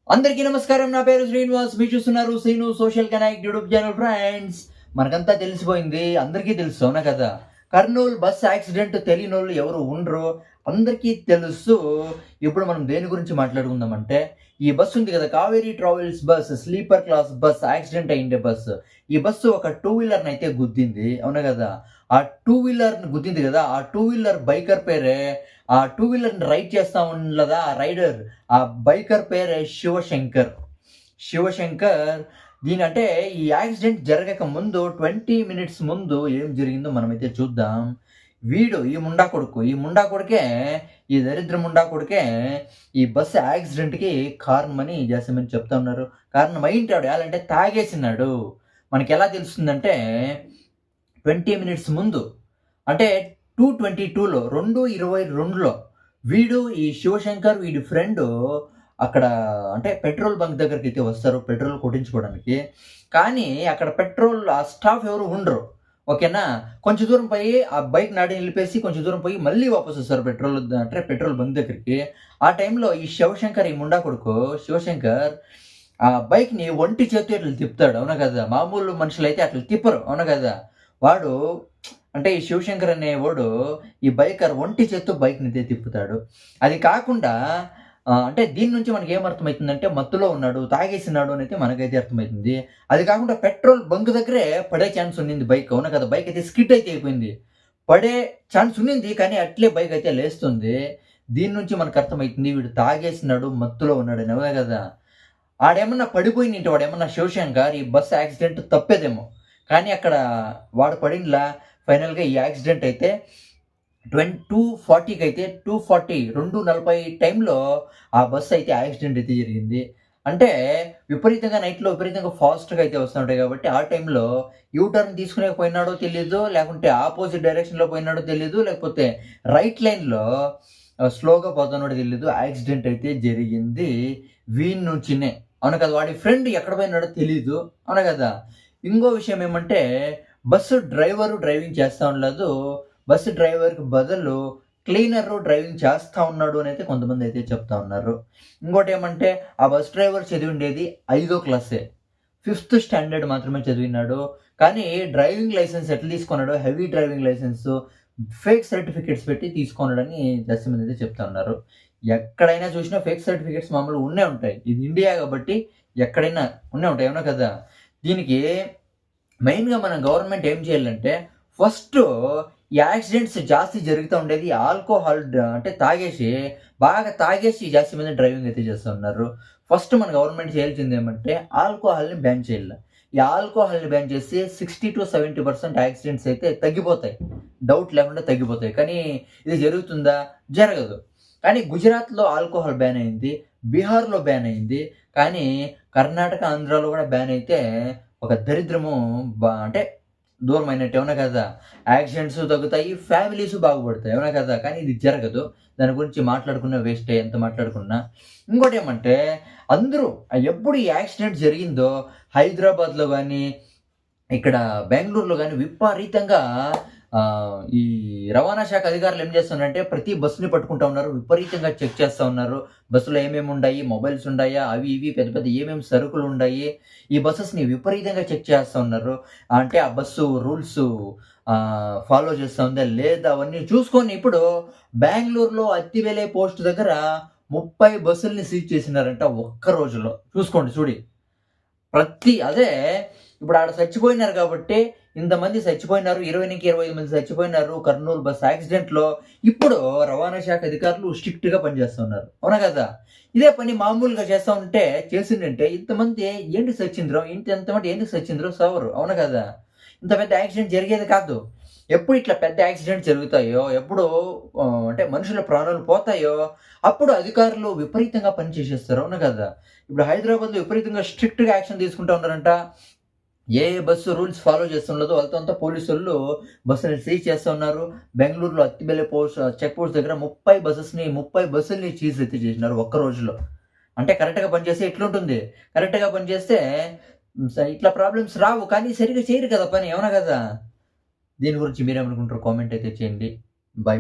అందరికీ నమస్కారం. నా పేరు శ్రీనివాస్. మీరు చూస్తున్నారు Srinu social connect YouTube channel. Friends, మనకంతా తెలిసిపోయింది, అందరికీ తెలుసు, అవునా కదా? కర్నూలు బస్ యాక్సిడెంట్ తెలియనోళ్ళు ఎవరు ఉండరు, అందరికీ తెలుసు. ఇప్పుడు మనం దేని గురించి మాట్లాడుకుందామంటే, ఈ బస్సు ఉంది కదా, Kaveri travels bus, sleeper class bus, accident అయిండే బస్సు. ఈ బస్సు ఒక టూ వీలర్ని అయితే గుద్దింది, అవునా కదా? ఆ టూ వీలర్ని గుద్దింది కదా, ఆ టూ వీలర్ బైకర్ పేరే, ఆ టూ వీలర్ని రైడ్ చేస్తా ఉన్నదా ఆ రైడర్, ఆ బైకర్ పేరే శివశంకర్. శివశంకర్ అంటే ఈ యాక్సిడెంట్ జరగక ముందు 20 మినిట్స్ ముందు ఏం జరిగిందో మనమైతే చూద్దాం. ఈ ముండా కొడుకే, ఈ దరిద్ర ముండా కొడుకే ఈ బస్సు యాక్సిడెంట్‌కి కారణమని జేసమని చెప్తా ఉన్నారు. కారణం అయ్యుంటాడు. ఎలాంటే తాగేసినాడు. మనకెలా తెలుస్తుందంటే 20 మినిట్స్ ముందు, అంటే 2:22లో 2:22లో ఈ శివశంకర్ వీడి ఫ్రెండు అక్కడ, అంటే పెట్రోల్ బంక్ దగ్గరికైతే వస్తారు పెట్రోల్ కొట్టించుకోవడానికి. కానీ అక్కడ ఆ స్టాఫ్ ఎవరు ఉండరు. ఓకేనా? కొంచెం దూరం పోయి ఆ బైక్ నాడి నిలిపేసి కొంచెం దూరం పోయి మళ్ళీ వాపస్ వస్తారు పెట్రోల్ బంక్ దగ్గరికి. ఆ టైంలో ఈ శివశంకర్, ఈ ముండా కొడుకు శివశంకర్ ఆ బైక్‌ని ఒంటి చేత్తో ఇట్లా తిప్పుతాడు. అవునా కదా? మామూలు మనుషులైతే అట్లా తిప్పరు. అవునా కదా? వాడు, అంటే ఈ శివశంకర్ అనేవాడు ఈ బైకర్ ఒంటి చేత్తో బైక్‌నైతే తిప్పుతాడు. అది కాకుండా అంటే దీని నుంచి మనకేమర్థమైతుందంటే మత్తులో ఉన్నాడు, తాగేసినాడు అనైతే మనకైతే అర్థమైతుంది. అది కాకుండా పెట్రోల్ బంక్ దగ్గరే పడే ఛాన్స్ ఉన్నింది బైక్. అవునా కదా? బైక్ అయితే స్కిడ్ అయితే అయిపోయింది. పడే ఛాన్స్ ఉన్నింది, కానీ అట్లే బైక్ అయితే లేస్తుంది. దీని నుంచి మనకు అర్థమైతుంది వీడు తాగేసినాడు, మత్తులో ఉన్నాడని. అవునా కదా? ఆడేమన్నా పడిపోయినింటే, వాడేమన్నా శివశంకర్, ఈ బస్ యాక్సిడెంట్ తప్పేదేమో. కానీ అక్కడ వాడు పడిండ్లా. ఫైనల్‌గా ఈ యాక్సిడెంట్ అయితే 2:40కి అయితే 2:40 టైంలో ఆ బస్ అయితే యాక్సిడెంట్ అయితే జరిగింది. అంటే నైట్‌లో విపరీతంగా ఫాస్ట్‌గా అయితే వస్తుంటాయి కాబట్టి, ఆ టైంలో యూ టర్న్ తీసుకునేకి పోయినాడో తెలీదు, లేకుంటే ఆపోజిట్ డైరెక్షన్‌లో పోయినాడో తెలీదు, లేకపోతే రైట్ లైన్‌లో స్లోగా పోతున్నాడో తెలీదు. యాక్సిడెంట్ అయితే జరిగింది వీని నుంచినే. అవును కదా? వాడి ఫ్రెండ్ ఎక్కడ పోయినాడో తెలీదు. అవును కదా? ఇంకో విషయం ఏమంటే, బస్సు డ్రైవరు డ్రైవింగ్ చేస్తా ఉండలేదు. బస్సు డ్రైవర్‌కి బదులు క్లీనరు డ్రైవింగ్ చేస్తా ఉన్నాడు అనైతే కొంతమందైతే చెప్తా ఉన్నారు. ఇంకోటేమంటే, ఆ బస్ డ్రైవర్ చదివిండేది 5థ్ క్లాసే. 5థ్ స్టాండర్డ్ మాత్రమే చదివినాడు. కానీ డ్రైవింగ్ లైసెన్స్ ఎట్లా తీసుకున్నాడో, heavy driving licence fake certificates పెట్టి తీసుకున్నాడని జస్టిమందైతే చెప్తా ఉన్నారు. ఎక్కడైనా చూసినా ఫేక్ సర్టిఫికేట్స్ మామూలుగా ఉండే ఉంటాయి. ఇది ఇండియా కాబట్టి ఎక్కడైనా ఉండే ఉంటాయి. అవునా కదా? దీనికి మెయిన్‌గా మన గవర్నమెంట్ ఏం చేయాలంటే, ఫస్టు ఈ యాక్సిడెంట్స్ జాస్తి జరుగుతా ఉండేది ఆల్కోహాల్ అంటే బాగా తాగేసి జాస్తి మంది డ్రైవింగ్ అయితే చేస్తా ఉన్నారు. ఫస్ట్ మన గవర్నమెంట్ చేయాల్సిందేమంటే ఆల్కోహాల్‌ని బ్యాన్ చేయాల. ఈ ఆల్కోహాల్‌ని బ్యాన్ చేసి 60-70% యాక్సిడెంట్స్ అయితే తగ్గిపోతాయి. డౌట్ లేకుండా తగ్గిపోతాయి. కానీ ఇది జరుగుతుందా? జరగదు. కానీ గుజరాత్‌లో ఆల్కోహాల్ బ్యాన్ అయింది. బీహార్‌లో బ్యాన్ అయింది. కానీ కర్ణాటక, ఆంధ్రాలో కూడా బ్యాన్ అయితే ఒక దరిద్రము అంటే దూరమైనట్టు. అవునా కదా? యాక్సిడెంట్స్ తగ్గుతాయి, ఫ్యామిలీస్ బాగుపడతాయి. అవునా కదా? కానీ ఇది జరగదు. దాని గురించి మాట్లాడుకున్న వేస్టే, ఎంత మాట్లాడుకున్నా. ఇంకోటేమంటే, అందరూ ఎప్పుడు ఈ యాక్సిడెంట్ జరిగిందో హైదరాబాద్‌లో గానీ, ఇక్కడ బెంగుళూరులో గానీ విపరీతంగా ఈ రవాణా శాఖ అధికారులు ఏం చేస్తున్నారంటే, ప్రతి బస్సుని పట్టుకుంటా ఉన్నారు. విపరీతంగా చెక్ చేస్తా ఉన్నారు. బస్సులో ఏమేమి ఉండాయి, మొబైల్స్ ఉండాయా, అవి ఇవి పెద్ద పెద్ద ఏమేమి సరుకులు ఉండాయి, ఈ బసెస్‌ని విపరీతంగా చెక్ చేస్తా ఉన్నారు. అంటే ఆ బస్సు రూల్స్ ఫాలో చేస్తా ఉందా లేదా అవన్నీ చూసుకొని, ఇప్పుడు బెంగుళూరులో అత్తివేలే పోస్ట్ దగ్గర 30 బస్సుల్ని సీజ్ చేసినారంట ఒక్క రోజులో. చూసుకోండి. అదే ఇప్పుడు ఆడ చచ్చిపోయినారు కాబట్టి, ఇంతమంది చచ్చిపోయినారు. 20-25 మంది చచ్చిపోయినారు కర్నూలు బస్ యాక్సిడెంట్‌లో. ఇప్పుడు రవాణా శాఖ అధికారులు స్ట్రిక్ట్‌గా పనిచేస్తున్నారు. అవునా కదా? ఇదే పని మామూలుగా చేస్తా ఉంటే, చేసిండంటే ఇంతమంది ఎందుకు సచ్చిండ్రో, ఇంతమంది ఎందుకు సచ్చిండ్రో సవరు. అవునా కదా? ఇంత పెద్ద యాక్సిడెంట్ జరిగేది కాదు. ఎప్పుడు ఇట్లా పెద్ద యాక్సిడెంట్ జరుగుతాయో, ఎప్పుడు అంటే మనుషుల ప్రాణాలు పోతాయో, అప్పుడు అధికారులు విపరీతంగా పని చేసేస్తారు. అవునా కదా? ఇప్పుడు హైదరాబాద్‌లో విపరీతంగా స్ట్రిక్ట్‌గా యాక్షన్ తీసుకుంటా ఉన్నారంట. ఏ బస్సు రూల్స్ ఫాలో చేస్తుండదో వాళ్ళతో అంతా పోలీసోళ్ళు బస్సుని సీజ్ చేస్తా ఉన్నారు. బెంగుళూరులో అత్తిబెల్లె చెక్ పోస్ట్ దగ్గర 30 బస్సుల్ని సీజ్ అయితే చేసినారు ఒక్క రోజులో. అంటే కరెక్ట్‌గా పనిచేస్తే ఇట్లుంటుంది. కరెక్ట్‌గా పనిచేస్తే ఇట్లా ప్రాబ్లమ్స్ రావు. కానీ సరిగ్గా చేయరు కదా పని. అవునా కదా? దీని గురించి మీరేమనుకుంటారో కామెంట్ అయితే చేయండి. బై.